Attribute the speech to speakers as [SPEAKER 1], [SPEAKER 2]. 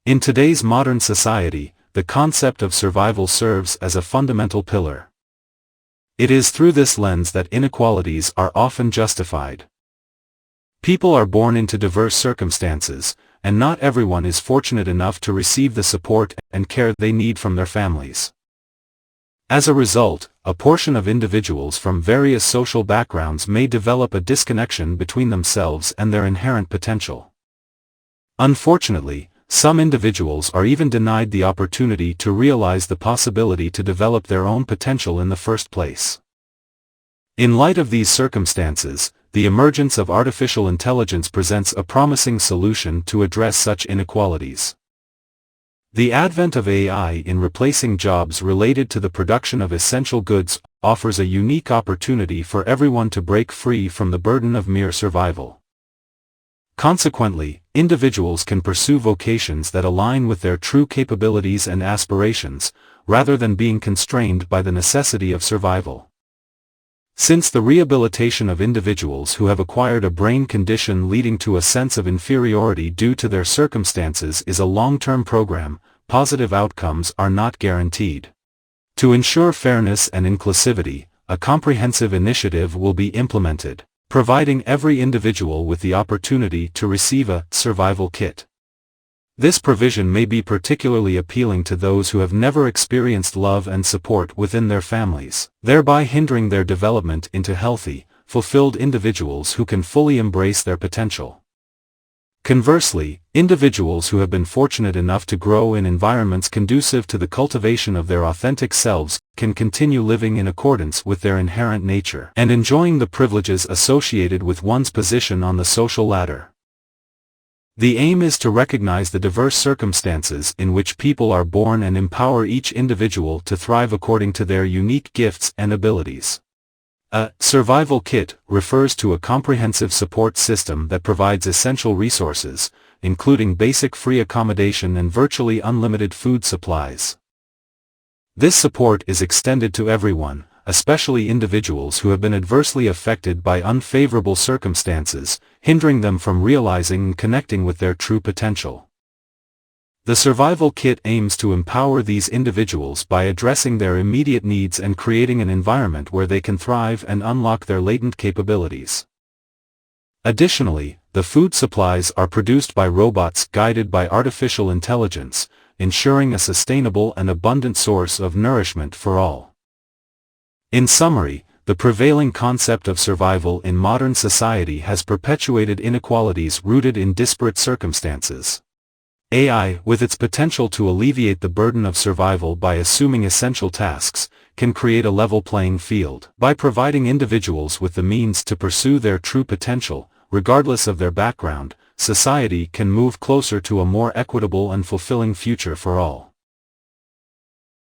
[SPEAKER 1] In today's modern society, the concept of survival serves as a fundamental pillar. It is through this lens that inequalities are often justified. People are born into diverse circumstances, and not everyone is fortunate enough to receive the support and care they need from their families. As a result, a portion of individuals from various social backgrounds may develop a disconnection between themselves and their inherent potential. Unfortunately, some individuals are even denied the opportunity to realize the possibility to develop their own potential in the first place. In light of these circumstances, the emergence of artificial intelligence presents a promising solution to address such inequalities. The advent of AI in replacing jobs related to the production of essential goods offers a unique opportunity for everyone to break free from the burden of mere survival. Consequently, individuals can pursue vocations that align with their true capabilities and aspirations, rather than being constrained by the necessity of survival. Since the rehabilitation of individuals who have acquired a brain condition leading to a sense of inferiority due to their circumstances is a long-term program, positive outcomes are not guaranteed. To ensure fairness and inclusivity, a comprehensive initiative will be implemented, providing every individual with the opportunity to receive a survival kit. This provision may be particularly appealing to those who have never experienced love and support within their families, thereby hindering their development into healthy, fulfilled individuals who can fully embrace their potential. Conversely, individuals who have been fortunate enough to grow in environments conducive to the cultivation of their authentic selves can continue living in accordance with their inherent nature and enjoying the privileges associated with one's position on the social ladder. The aim is to recognize the diverse circumstances in which people are born and empower each individual to thrive according to their unique gifts and abilities. A survival kit refers to a comprehensive support system that provides essential resources, including basic free accommodation and virtually unlimited food supplies. This support is extended to everyone, especially individuals who have been adversely affected by unfavorable circumstances, hindering them from realizing and connecting with their true potential. The survival kit aims to empower these individuals by addressing their immediate needs and creating an environment where they can thrive and unlock their latent capabilities. Additionally, the food supplies are produced by robots guided by artificial intelligence, ensuring a sustainable and abundant source of nourishment for all. In summary, the prevailing concept of survival in modern society has perpetuated inequalities rooted in disparate circumstances. AI, with its potential to alleviate the burden of survival by assuming essential tasks, can create a level playing field. By providing individuals with the means to pursue their true potential, regardless of their background, society can move closer to a more equitable and fulfilling future for all.